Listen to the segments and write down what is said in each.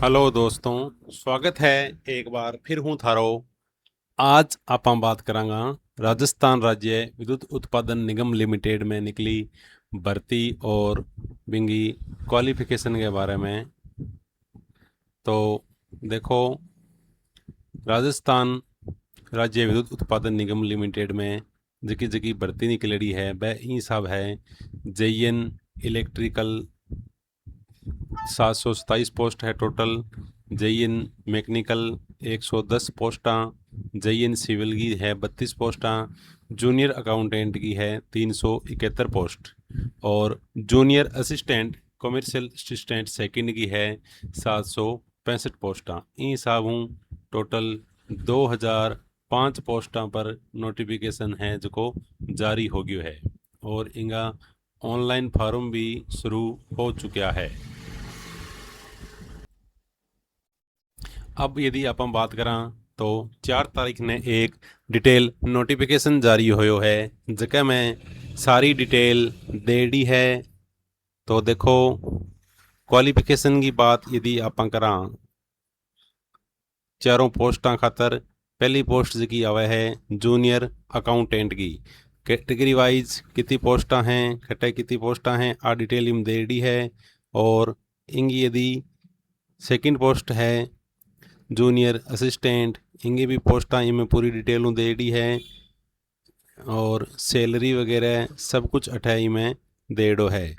Hello दोस्तों, स्वागत है एक बार फिर हूँ थारो। आज ਆਪਾਂ बात करांगा राजस्थान राज्य विद्युत उत्पादन निगम लिमिटेड में निकली भर्ती और बिंगी क्वालिफिकेशन के बारे में। तो देखो, राजस्थान राज्य विद्युत उत्पादन निगम लिमिटेड में जकी जकी भर्ती निकलेड़ी है वह ई सब है। जेईएन इलेक्ट्रिकल 727 पोस्ट है टोटल। जेईएन मैकेनिकल 110 पोस्टां। जेईएन सिविल की है 32 पोस्टां। जूनियर अकाउंटेंट की है 371 पोस्ट। और junior assistant commercial assistant second की है 765 पोस्टां। ई सब हूँ टोटल 2005 पोस्टां पर नोटिफिकेशन है जो जारी हो गयो है। और इनका ऑनलाइन फॉर्म भी शुरू हो चुका है। अब यदि आप बात करा तो 4 तारीख ने एक डिटेल नोटिफिकेशन जारी होयो है जगह में सारी डिटेल दे दी है। तो देखो, क्वालिफिकेशन की बात यदि आप करा चारों पोस्टां खातर पहली पोस्ट जी आवे है जूनियर अकाउंटेंट की। कैटेगरी वाइज कितनी पोस्टां हैं, खटे कितनी पोस्टां हैं, आ डिटेल इम दे दी है। और इंगी यदि सेकंड पोस्ट है जूनियर असिस्टेंट, इंगे भी पोस्टां इनमें पूरी डिटेल दे दी है। और सैलरी वगैरह सब कुछ अठाई में देड़ो है।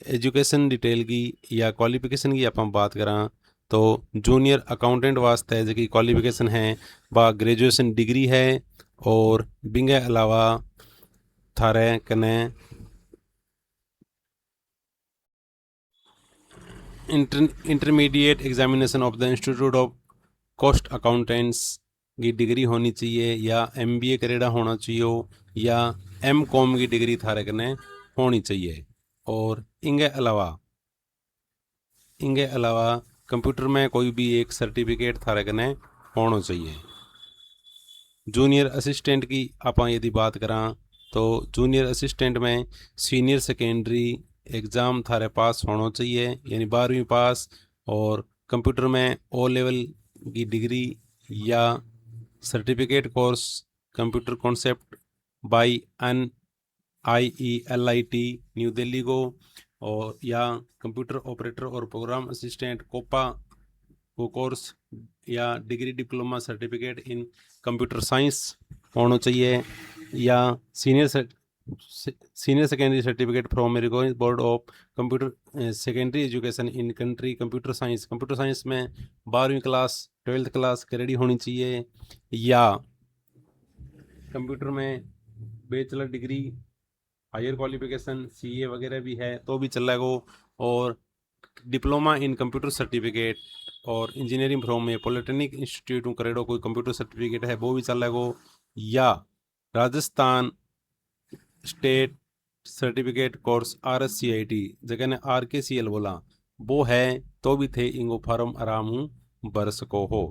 एजुकेशन डिटेल की या क्वालिफिकेशन की आप बात करा तो जूनियर अकाउंटेंट वास्ते जो क्वालिफिकेशन है वह ग्रेजुएशन डिग्री है। और बिंगे अलावा थारे कने intermediate examination of the institute of cost accountants की डिग्री होनी चाहिए, या एमबीए करेड़ा होना चाहिए, या एम.कॉम की डिग्री थारे कने होनी चाहिए। और इनके अलावा कंप्यूटर में कोई भी एक सर्टिफिकेट थारे कने होना चाहिए। जूनियर असिस्टेंट की आप यदि बात करा तो जूनियर असिस्टेंट में सीनियर सेकेंडरी एग्ज़ाम थारे पास होना चाहिए, यानी 12वीं पास। और कंप्यूटर में ओ लेवल की डिग्री या certificate course computer concept by NIELIT new Delhi को, और या कंप्यूटर ऑपरेटर और प्रोग्राम असिस्टेंट कोपा को कोर्स, या degree diploma certificate in computer science होना चाहिए, या सीनियर सेकेंडरी सर्टिफिकेट फ्रॉम मेरिगो board of computer secondary education in country computer science में 12वीं क्लास 12th क्लास करेडी होनी चाहिए। या कंप्यूटर में bachelor degree higher qualification CA वगैरह भी है तो भी चलेगा। और डिप्लोमा इन कंप्यूटर सर्टिफिकेट और engineering from a polytechnic institute करेडो कोई कंप्यूटर सर्टिफिकेट है वो भी चलेगा। या Rajasthan state certificate course RSCIT जगह ने RKCL बोला वो है तो भी थे इंगो फार्म आराम हूँ भर सको हो।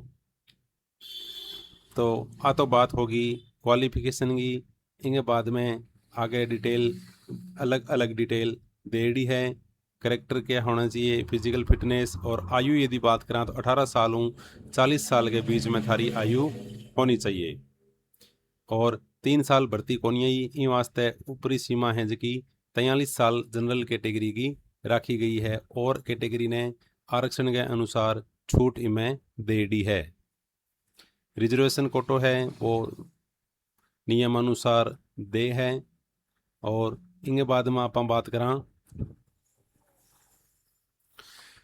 तो आ तो बात होगी क्वालिफिकेशन की। इनके बाद में आगे डिटेल अलग अलग डिटेल दे दी है। करेक्टर क्या होना चाहिए, फिजिकल फिटनेस, और आयु यदि बात करें तो 18 साल हूँ 40 साल के बीच में थारी आयु होनी चाहिए। और 3 साल भर्ती कोनी आई इन वास्ते ऊपरी सीमा है जी 43 साल जनरल कैटेगरी की राखी गई है। और कैटेगरी ने आरक्षण के अनुसार छूट इमें दे दी है। रिजर्वेशन कोटो है वो नियमानुसार दे है। और इनके बाद में आप बात करा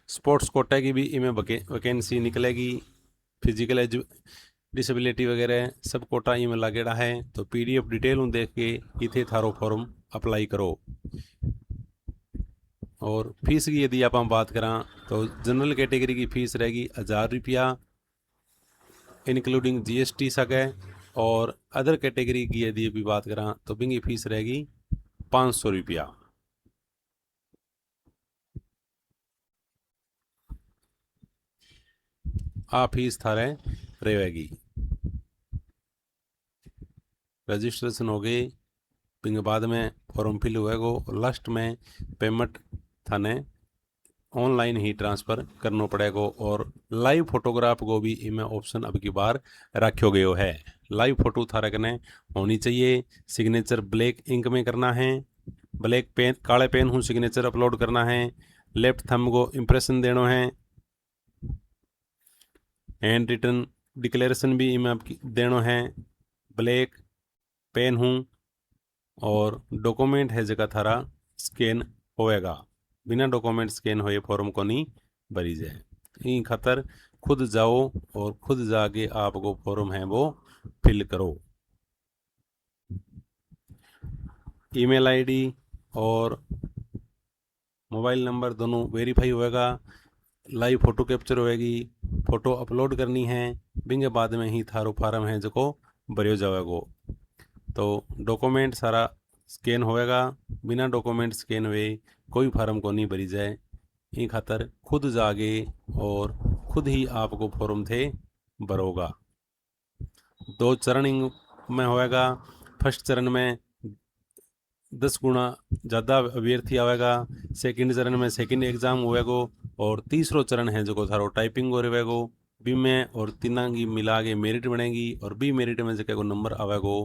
स्पोर्ट्स कोटा की भी इमें वैकेंसी निकलेगी। फिजिकल एजु डिसेबिलिटी वगैरह सब कोटा इमें लागेड़ा है। तो PDF डिटेल देख के इथे थारो फॉर्म अप्लाई करो। और फीस की यदि आप बात करा तो जनरल कैटेगरी की फीस रहेगी 1000 रुपया इंक्लूडिंग GST सके। और अदर कैटेगरी की यदि अभी बात करा तो बिंगी फीस रहेगी 500 रुपया। आ फीस थारे रहेगी। रजिस्ट्रेशन हो गई बिंगे बाद में फॉर्म फिल हुएगो और लास्ट में पेमेंट थाने ऑनलाइन ही ट्रांसफ़र करना पड़ेगा। और लाइव फोटोग्राफ को भी इमें ऑप्शन अब की बार रखो गयो है। लाइव फोटो थारे कने होनी चाहिए। सिग्नेचर ब्लैक इंक में करना है, ब्लैक पेन काले पेन हूँ सिग्नेचर अपलोड करना है। लेफ्ट थंब को इम्प्रेशन देना है। हैंड रिटन डिक्लेरेशन भी इमें आपकी देना है। ब्लैक पेन हूँ और डॉक्यूमेंट है जगह थारा स्कैन होएगा। बिना डॉक्यूमेंट स्कैन होए फॉर्म को नहीं भरी जाए। इन खातर खुद जाओ और खुद जाके आपको फॉर्म है वो फिल करो। ईमेल आईडी और मोबाइल नंबर दोनों वेरीफाई होएगा। लाइव फोटो कैप्चर होएगी, फोटो अपलोड करनी है। बिंगे बाद में ही थारो फार्म है जो भरियो जाएगो। तो डॉक्यूमेंट सारा स्कैन होएगा। बिना डॉक्यूमेंट स्कैन हुए कोई फार्म को नहीं भरी जाए। इन खातर खुद जागे और खुद ही आपको फॉर्म थे भरोगा। 2 चरण में होएगा। फर्स्ट चरण में 10 गुना ज़्यादा अभ्यर्थी आवेगा। सेकंड चरण में सेकंड एग्जाम होएगो। और तीसरो चरण है जो थारो टाइपिंग हो रहेगो। बी में और तीना की मिला के मेरिट बनेगी और बी मेरिट में जो नंबर आवेगो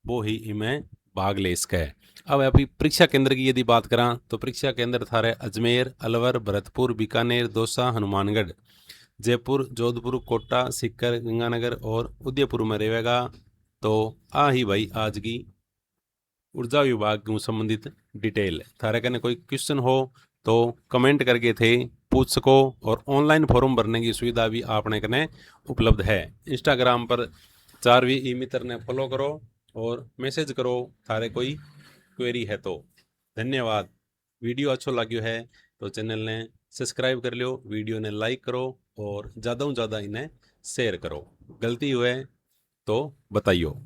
वो ही इमें भाग ले इसका है। अब अभी परीक्षा केंद्र की यदि बात करा तो परीक्षा केंद्र थारे अजमेर, अलवर, भरतपुर, बीकानेर, दौसा, हनुमानगढ़, जयपुर, जोधपुर, कोटा, सीकर, गंगानगर और उदयपुर में रहेगा। तो आ ही भाई आज की ऊर्जा विभाग को संबंधित डिटेल। थारे कने कोई क्वेश्चन हो तो कमेंट करके थे पूछ सको। और ऑनलाइन फॉर्म भरने की सुविधा भी आपने कने उपलब्ध है। इंस्टाग्राम पर 4वीं ई मित्र ने फॉलो करो और मैसेज करो थारे कोई क्वेरी है तो। धन्यवाद। वीडियो अच्छो लाग्यो है तो चैनल ने सब्सक्राइब कर लियो, वीडियो ने लाइक करो और ज़्यादा से ज़्यादा इन्हें शेयर करो। गलती हुए तो बताइयो।